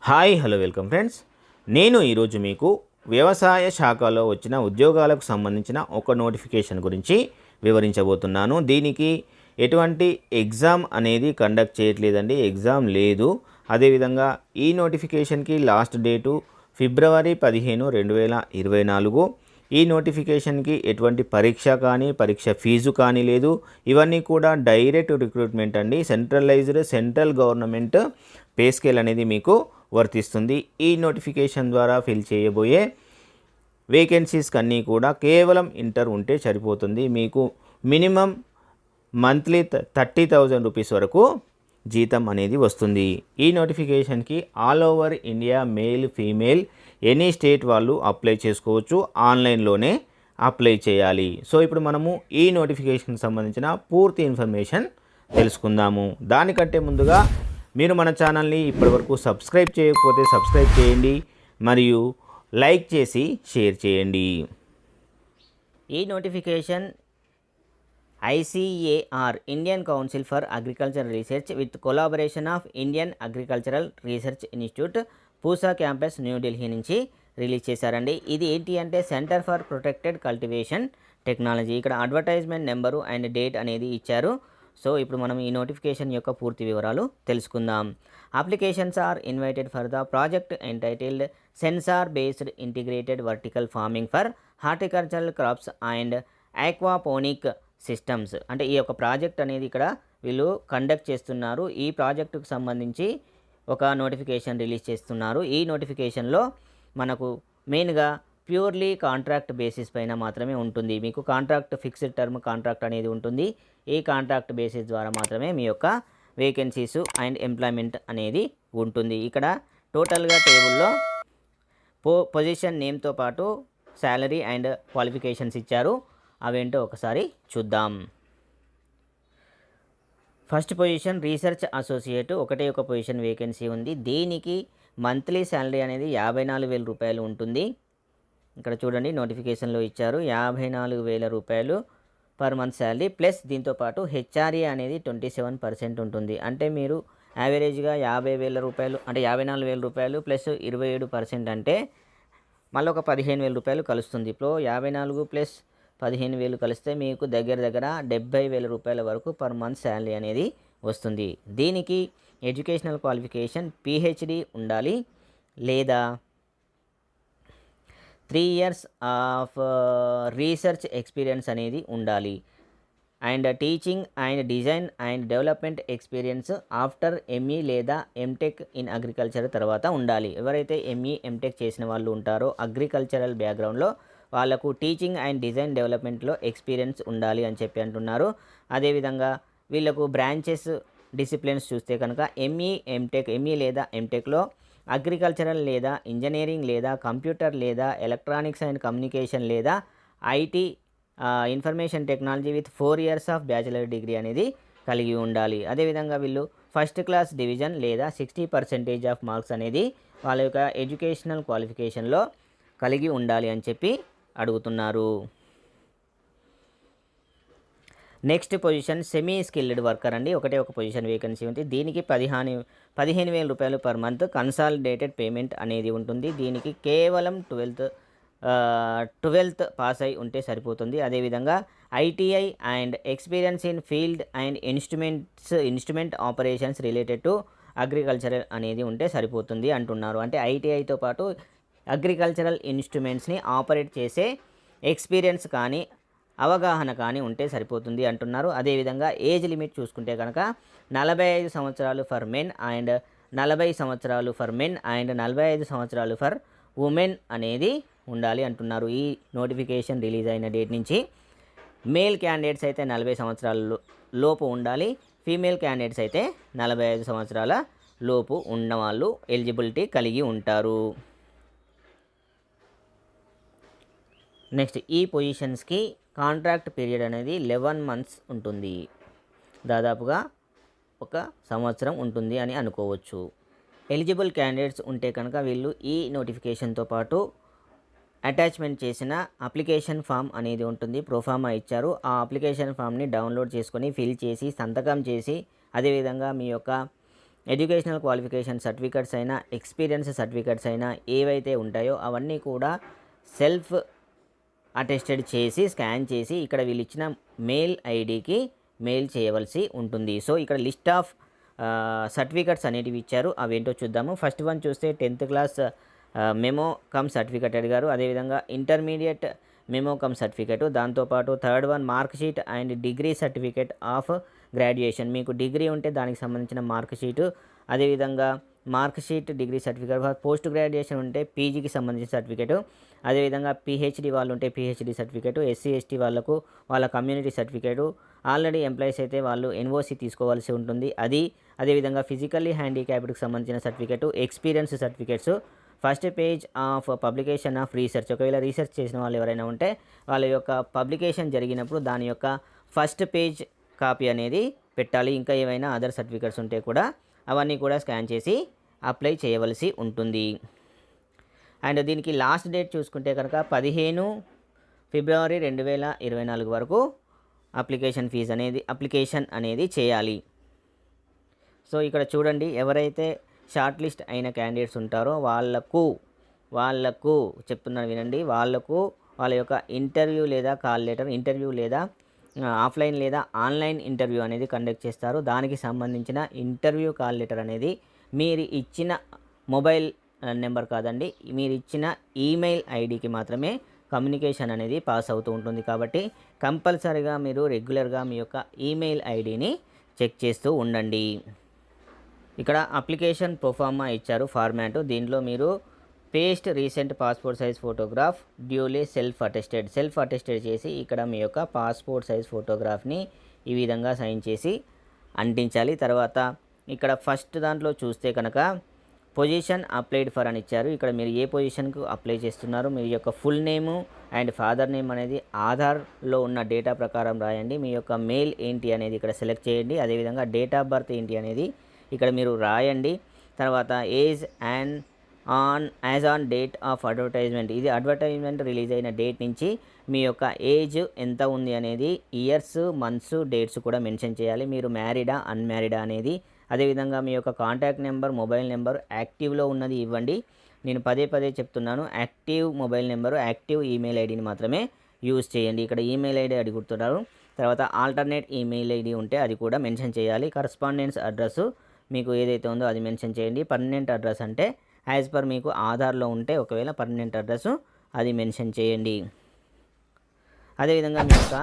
Hi hello welcome friends. నేను ఈరోజు మీకు వ్యవసాయ శాఖలో వచ్చిన ఉద్యోగాలకు సంబంధించిన ఒక నోటిఫికేషన్ గురించి వివరించబోతున్నాను. దీనికి ఎటువంటి ఎగ్జామ్ అనేది కండక్ట్ చేయట్లేదండి, ఎగ్జామ్ లేదు. అదేవిధంగా ఈ నోటిఫికేషన్కి లాస్ట్ డేటు ఫిబ్రవరి 15, 2024. ఈ నోటిఫికేషన్కి ఎటువంటి పరీక్ష కానీ పరీక్ష ఫీజు కానీ లేదు. ఇవన్నీ కూడా డైరెక్ట్ రిక్రూట్మెంట్ అండి. సెంట్రల్ గవర్నమెంట్ పే స్కేల్ అనేది మీకు వర్తిస్తుంది. ఈ నోటిఫికేషన్ ద్వారా ఫిల్ చేయబోయే వేకెన్సీస్కి అన్నీ కూడా కేవలం ఇంటర్ ఉంటే సరిపోతుంది. మీకు మినిమం మంత్లీ 30,000 రూపీస్ వరకు జీతం అనేది వస్తుంది. ఈ నోటిఫికేషన్కి all over India male female any state వాళ్ళు అప్లై చేసుకోవచ్చు. ఆన్లైన్లోనే అప్లై చేయాలి. సో ఇప్పుడు మనము ఈ నోటిఫికేషన్కి సంబంధించిన పూర్తి ఇన్ఫర్మేషన్ తెలుసుకుందాము. దానికంటే ముందుగా మీరు మన ఛానల్ని ఇప్పటివరకు సబ్స్క్రైబ్ చేయకపోతే సబ్స్క్రైబ్ చేయండి మరియు లైక్ చేసి షేర్ చేయండి. ఈ notification ICAR Indian council for agricultural research with collaboration of Indian agricultural research institute Pusa campus New Delhi నుంచి రిలీజ్ చేశారండి. ఇది ఏంటి అంటే centre for protected cultivation technology. ఇక్కడ అడ్వర్టైజ్మెంట్ నెంబరు అండ్ డేట్ అనేది ఇచ్చారు. సో ఇప్పుడు మనం ఈ నోటిఫికేషన్ యొక్క పూర్తి వివరాలు తెలుసుకుందాం. Applications are invited for the project entitled sensor based integrated vertical farming for horticultural crops and aquaponic systems. అంటే ఈ యొక్క ప్రాజెక్ట్ అనేది ఇక్కడ వీళ్ళు కండక్ట్ చేస్తున్నారు. ఈ ప్రాజెక్టుకు సంబంధించి ఒక నోటిఫికేషన్ రిలీజ్ చేస్తున్నారు. ఈ నోటిఫికేషన్లో మనకు మెయిన్గా ప్యూర్లీ కాంట్రాక్ట్ బేసిస్ పైన మాత్రమే ఉంటుంది. మీకు కాంట్రాక్ట్ ఫిక్స్డ్ టర్మ్ కాంట్రాక్ట్ అనేది ఉంటుంది. ఈ కాంట్రాక్ట్ బేసిస్ ద్వారా మాత్రమే మీ యొక్క వేకెన్సీస్ అండ్ ఎంప్లాయ్మెంట్ అనేది ఉంటుంది. ఇక్కడ టోటల్గా టేబుల్లో పొజిషన్ నేమ్తో పాటు శాలరీ అండ్ క్వాలిఫికేషన్స్ ఇచ్చారు. అవేంటో ఒకసారి చూద్దాం. ఫస్ట్ పొజిషన్ రీసెర్చ్ అసోసియేట్, ఒకటే ఒక పొజిషన్ వేకెన్సీ ఉంది. దీనికి మంత్లీ శాలరీ అనేది 54,000 రూపాయలు ఉంటుంది. ఇక్కడ చూడండి నోటిఫికేషన్లో ఇచ్చారు 54,000 రూపాయలు పర్ మంత్ శాలరీ ప్లస్ దీంతోపాటు HRA అనేది 27% ఉంటుంది. అంటే మీరు యావరేజ్గా 50,000 రూపాయలు అంటే 54,000 రూపాయలు ప్లస్ 27% అంటే మళ్ళీ ఒక 15,000 రూపాయలు కలుస్తుంది. ఇప్పుడు 54 ప్లస్ 15,000 కలిస్తే మీకు దగ్గర 70,000 రూపాయల వరకు పర్ మంత్ శాలరీ అనేది వస్తుంది. దీనికి ఎడ్యుకేషనల్ క్వాలిఫికేషన్ PhD ఉండాలి లేదా 3 years ఆఫ్ రీసెర్చ్ ఎక్స్పీరియన్స్ అనేది ఉండాలి. And teaching and design and development experience after ME లేదా MTech ఇన్ అగ్రికల్చర్ తర్వాత ఉండాలి. ఎవరైతే ME MTech చేసిన వాళ్ళు ఉంటారో అగ్రికల్చరల్ బ్యాక్గ్రౌండ్లో వాళ్ళకు టీచింగ్ అండ్ డిజైన్ డెవలప్మెంట్లో ఎక్స్పీరియన్స్ ఉండాలి అని చెప్పి అంటున్నారు. అదేవిధంగా వీళ్ళకు బ్రాంచెస్ డిసిప్లిన్స్ చూస్తే కనుక ME లేదా MTechలో అగ్రికల్చరల్ లేదా ఇంజనీరింగ్ లేదా కంప్యూటర్ లేదా ఎలక్ట్రానిక్స్ అండ్ కమ్యూనికేషన్ లేదా IT information technology with 4 years of bachelor degree అనేది కలిగి ఉండాలి. అదేవిధంగా వీళ్ళు ఫస్ట్ క్లాస్ డివిజన్ లేదా 60% ఆఫ్ మార్క్స్ అనేది వాళ్ళ యొక్క ఎడ్యుకేషనల్ క్వాలిఫికేషన్లో కలిగి ఉండాలి అని చెప్పి అడుగుతున్నారు. Next position semi skilled worker అండి. ఒకటే ఒక పొజిషన్ వేకెన్సీ ఉంది. దీనికి 15,000 రూపాయలు పర్ మంత్ కన్సాలిడేటెడ్ పేమెంట్ అనేది ఉంటుంది. దీనికి కేవలం 12th పాస్ అయి ఉంటే సరిపోతుంది. అదేవిధంగా ITI and experience in field and instrument operations related to agricultural అనేది ఉంటే సరిపోతుంది అంటున్నారు. అంటే ITIతో పాటు అగ్రికల్చరల్ ఇన్స్ట్రుమెంట్స్ని ఆపరేట్ చేసే ఎక్స్పీరియన్స్ కానీ అవగాహన కానీ ఉంటే సరిపోతుంది అంటున్నారు. అదేవిధంగా ఏజ్ లిమిట్ చూసుకుంటే కనుక 45 సంవత్సరాలు ఫర్ మెన్ అండ్ 40 సంవత్సరాలు ఫర్ మెన్ అండ్ 45 సంవత్సరాలు ఫర్ ఉమెన్ అనేది ఉండాలి అంటున్నారు. ఈ నోటిఫికేషన్ రిలీజ్ అయిన డేట్ నుంచి మేల్ క్యాండిడేట్స్ అయితే 40 సంవత్సరాల లోపు ఉండాలి. ఫీమేల్ క్యాండిడేట్స్ అయితే 45 సంవత్సరాల లోపు ఉన్నవాళ్ళు ఎలిజిబిలిటీ కలిగి ఉంటారు. నెక్స్ట్ ఈ పొజిషన్స్కి కాంట్రాక్ట్ పీరియడ్ అనేది 11 months ఉంటుంది. దాదాపుగా 1 సంవత్సరం ఉంటుంది అని అనుకోవచ్చు. ఎలిజిబుల్ క్యాండిడేట్స్ ఉంటే కనుక వీళ్ళు ఈ నోటిఫికేషన్తో పాటు అటాచ్మెంట్ చేసిన అప్లికేషన్ ఫామ్ అనేది ఉంటుంది. ప్రోఫార్మా ఇచ్చారు. ఆ అప్లికేషన్ ఫామ్ని డౌన్లోడ్ చేసుకొని ఫిల్ చేసి సంతకం చేసి అదేవిధంగా మీ యొక్క ఎడ్యుకేషనల్ క్వాలిఫికేషన్ సర్టిఫికెట్స్ అయినా, ఎక్స్పీరియన్స్ సర్టిఫికెట్స్ అయినా ఏవైతే ఉంటాయో అవన్నీ కూడా సెల్ఫ్ అటెస్టెడ్ చేసి స్కాన్ చేసి ఇక్కడ వీళ్ళు ఇచ్చిన మెయిల్ ఐడికి మెయిల్ చేయవలసి ఉంటుంది. సో ఇక్కడ లిస్ట్ ఆఫ్ సర్టిఫికెట్స్ అనేటివి ఇచ్చారు, అవేంటో చూద్దాము. ఫస్ట్ వన్ చూస్తే 10th class memo come certificate అడిగారు. అదేవిధంగా ఇంటర్మీడియట్ మెమో కమ్ సర్టిఫికెట్, దాంతోపాటు third one mark sheet and degree certificate of graduation. మీకు డిగ్రీ ఉంటే దానికి సంబంధించిన మార్క్ షీటు, అదేవిధంగా mark sheet degree certificate, post graduation ఉంటే పీజీకి సంబంధించిన సర్టిఫికేటు, అదేవిధంగా పిహెచ్డి వాళ్ళు ఉంటే పిహెచ్డి సర్టిఫికేటు, ఎస్సీ ఎస్టీ వాళ్ళకు వాళ్ళ కమ్యూనిటీ సర్టిఫికేటు, ఆల్రెడీ ఎంప్లాయీస్ అయితే వాళ్ళు ఎన్ఓసి తీసుకోవాల్సి ఉంటుంది అది, అదేవిధంగా ఫిజికల్లీ హ్యాండిక్యాప్డ్కి సంబంధించిన certificate, experience certificates, first page of publication of research. ఒకవేళ రీసెర్చ్ చేసిన వాళ్ళు ఎవరైనా ఉంటే వాళ్ళ యొక్క పబ్లికేషన్ జరిగినప్పుడు దాని యొక్క ఫస్ట్ పేజ్ కాపీ అనేది పెట్టాలి. ఇంకా ఏవైనా అదర్ సర్టిఫికేట్స్ ఉంటే కూడా అవన్నీ కూడా స్కాన్ చేసి అప్లై చేయవలసి ఉంటుంది. అండ్ దీనికి లాస్ట్ డేట్ చూసుకుంటే కనుక 15 ఫిబ్రవరి 2024 వరకు అప్లికేషన్ అనేది చేయాలి. సో ఇక్కడ చూడండి, ఎవరైతే షార్ట్ లిస్ట్ అయిన క్యాండిడేట్స్ ఉంటారో వాళ్ళకు చెప్తున్నాను వినండి, వాళ్ళ యొక్క ఇంటర్వ్యూ లేదా కాల్ లెటర్, ఇంటర్వ్యూ లేదా ఆఫ్లైన్ లేదా ఆన్లైన్ ఇంటర్వ్యూ అనేది కండక్ట్ చేస్తారు. దానికి సంబంధించిన ఇంటర్వ్యూ కాల్ లెటర్ అనేది మీరు ఇచ్చిన మొబైల్ నెంబర్ కాదండి, మీరు ఇచ్చిన ఈమెయిల్ ఐడికి మాత్రమే కమ్యూనికేషన్ అనేది పాస్ అవుతూ ఉంటుంది. కాబట్టి కంపల్సరీగా మీరు రెగ్యులర్గా మీ యొక్క ఈమెయిల్ ఐడిని చెక్ చేస్తూ ఉండండి. ఇక్కడ అప్లికేషన్ ప్రొఫార్మా ఇచ్చారు ఫార్మాట్, దీంట్లో మీరు paste recent passport size photograph duly self attested చేసి ఇక్కడ మీ యొక్క పాస్పోర్ట్ సైజ్ ఫోటోగ్రాఫ్ని ఈ విధంగా సైన్ చేసి అంటించాలి. తర్వాత ఇక్కడ ఫస్ట్ దాంట్లో చూస్తే కనుక పొజిషన్ అప్లైడ్ ఫర్ అని ఇచ్చారు. ఇక్కడ మీరు ఏ పొజిషన్కు అప్లై చేస్తున్నారు, మీ యొక్క full name and father name అనేది ఆధార్లో ఉన్న డేటా ప్రకారం రాయండి. మీ యొక్క మెయిల్ ఏంటి అనేది ఇక్కడ సెలెక్ట్ చేయండి. అదేవిధంగా డేట్ ఆఫ్ బర్త్ ఏంటి అనేది ఇక్కడ మీరు రాయండి. తర్వాత age and as on date of advertisement, ఇది అడ్వర్టైజ్మెంట్ రిలీజ్ అయిన డేట్ నుంచి మీ యొక్క ఏజ్ ఎంత ఉంది అనేది ఇయర్స్, మంత్స్, డేట్స్ కూడా మెన్షన్ చేయాలి. మీరు మ్యారీడా అన్మ్యారీడా అనేది, అదేవిధంగా మీ యొక్క కాంటాక్ట్ నెంబర్, మొబైల్ నెంబర్ యాక్టివ్లో ఉన్నది ఇవ్వండి. నేను పదే చెప్తున్నాను, active mobile number, active email ఐడిని మాత్రమే యూజ్ చేయండి. ఇక్కడ ఈమెయిల్ ఐడి అడుగుతున్నారు. తర్వాత ఆల్టర్నేట్ ఈమెయిల్ ఐడి ఉంటే అది కూడా మెన్షన్ చేయాలి. కరస్పాండెన్స్ అడ్రస్ మీకు ఏదైతే ఉందో అది మెన్షన్ చేయండి. పర్మనెంట్ అడ్రస్ అంటే యాజ్ పర్ మీకు ఆధార్లో ఉంటే ఒకవేళ పర్మనెంట్ అడ్రస్ అది మెన్షన్ చేయండి. అదేవిధంగా మీ యొక్క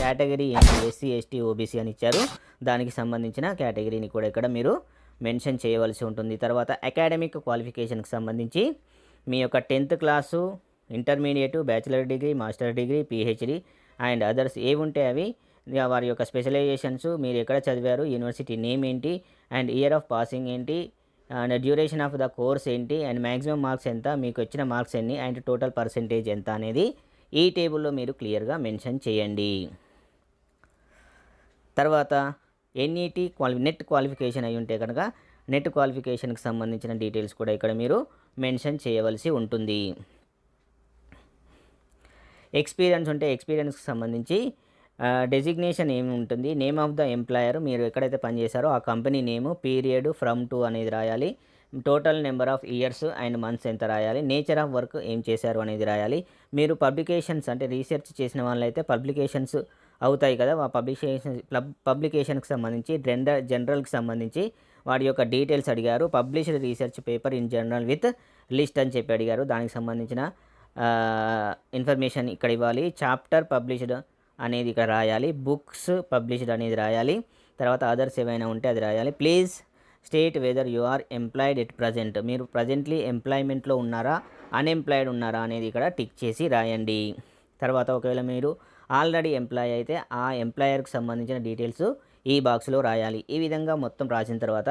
కేటగిరీ ఏంటి, ఎస్సీ ఎస్టీ ఓబీసీ అని ఇచ్చారు, దానికి సంబంధించిన కేటగిరీని కూడా ఇక్కడ మీరు మెన్షన్ చేయవలసి ఉంటుంది. తర్వాత అకాడమిక్ క్వాలిఫికేషన్కి సంబంధించి మీ యొక్క 10th class, intermediate, bachelor degree, master degree, PhD and others ఏవి ఉంటే అవి, వారి యొక్క స్పెషలైజేషన్స్, మీరు ఎక్కడ చదివారు, యూనివర్సిటీ నేమ్ ఏంటి అండ్ ఇయర్ ఆఫ్ పాసింగ్ ఏంటి and duration of the course ఏంటి అండ్ మ్యాక్సిమం మార్క్స్ ఎంత, మీకు వచ్చిన మార్క్స్ ఎన్ని అండ్ టోటల్ పర్సెంటేజ్ ఎంత అనేది ఈ టేబుల్లో మీరు క్లియర్గా మెన్షన్ చేయండి. తర్వాత ఎన్ఈటీ నెట్ క్వాలిఫికేషన్ అయి ఉంటే కనుక నెట్ క్వాలిఫికేషన్కి సంబంధించిన డీటెయిల్స్ కూడా ఇక్కడ మీరు మెన్షన్ చేయవలసి ఉంటుంది. ఎక్స్పీరియన్స్ ఉంటే ఎక్స్పీరియన్స్కి సంబంధించి డెసిగ్నేషన్ ఏమి ఉంటుంది, నేమ్ ఆఫ్ ద ఎంప్లాయర్, మీరు ఎక్కడైతే పనిచేశారో ఆ company name, period from to అనేది రాయాలి, total number of years and months ఎంత రాయాలి, నేచర్ ఆఫ్ వర్క్ ఏం చేశారు అనేది రాయాలి. మీరు పబ్లికేషన్స్ అంటే రీసెర్చ్ చేసిన వాళ్ళైతే పబ్లికేషన్స్ అవుతాయి కదా, ఆ పబ్లికేషన్కి సంబంధించి జనరల్కి సంబంధించి వాటి యొక్క డీటెయిల్స్ అడిగారు. Published research paper in general with list అని చెప్పి అడిగారు, దానికి సంబంధించిన ఇన్ఫర్మేషన్ ఇక్కడ ఇవ్వాలి. చాప్టర్ పబ్లిష్డ్ అనేది ఇక్కడ రాయాలి, బుక్స్ పబ్లిష్డ్ అనేది రాయాలి. తర్వాత అదర్స్ ఏవైనా ఉంటే అది రాయాలి. Please state whether you are employed at present, మీరు ప్రజెంట్లీ ఎంప్లాయ్మెంట్లో ఉన్నారా, అన్ఎంప్లాయిడ్ ఉన్నారా అనేది ఇక్కడ టిక్ చేసి రాయండి. తర్వాత ఒకవేళ మీరు ఆల్రెడీ ఎంప్లాయ్ అయితే ఆ ఎంప్లాయర్కి సంబంధించిన డీటెయిల్స్ ఈ బాక్స్లో రాయాలి. ఈ విధంగా మొత్తం రాసిన తర్వాత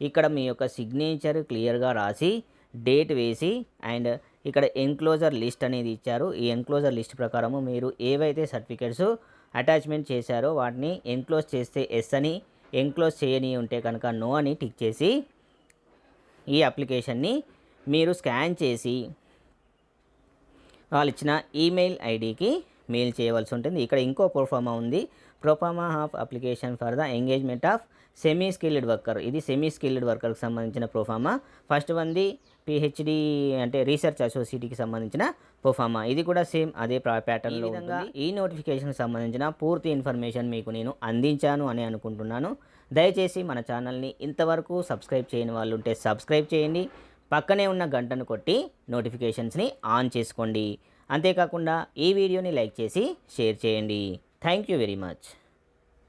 ఇక్కడ మీ యొక్క సిగ్నేచర్ క్లియర్గా రాసి డేట్ వేసి అండ్ ఇక్కడ ఎన్క్లోజర్ లిస్ట్ అనేది ఇచ్చారు. ఈ ఎన్క్లోజర్ లిస్ట్ ప్రకారము మీరు ఏవైతే సర్టిఫికేట్స్ అటాచ్మెంట్ చేశారో వాటిని ఎన్క్లోజ్ చేస్తే ఎస్ అని, ఎన్క్లోజ్ చేయని ఉంటే కనుక నో అని టిక్ చేసి ఈ అప్లికేషన్ని మీరు స్కాన్ చేసి వాళ్ళు ఇచ్చిన ఈమెయిల్ ఐడికి మెయిల్ చేయవలసి ఉంటుంది. ఇక్కడ ఇంకో ప్రోఫార్మా ఉంది, proforma of application for the engagement of semi skilled worker. ఇది సెమీ స్కిల్డ్ వర్కర్కి సంబంధించిన ప్రోఫార్మా. ఫస్ట్ వన్ది పిహెచ్డి అంటే రీసెర్చ్ అసోసియేట్కి సంబంధించిన ప్రోఫార్మా. ఇది కూడా సేమ్ అదే ప్యాటర్న్లో విధంగా ఈ నోటిఫికేషన్కి సంబంధించిన పూర్తి ఇన్ఫర్మేషన్ మీకు నేను అందించాను అని అనుకుంటున్నాను. దయచేసి మన ఛానల్ని ఇంతవరకు సబ్స్క్రైబ్ చేయని వాళ్ళు ఉంటే సబ్స్క్రైబ్ చేయండి, పక్కనే ఉన్న గంటను కొట్టి నోటిఫికేషన్స్ని ఆన్ చేసుకోండి. అంతేకాకుండా ఈ వీడియోని లైక్ చేసి షేర్ చేయండి. Thank you very much.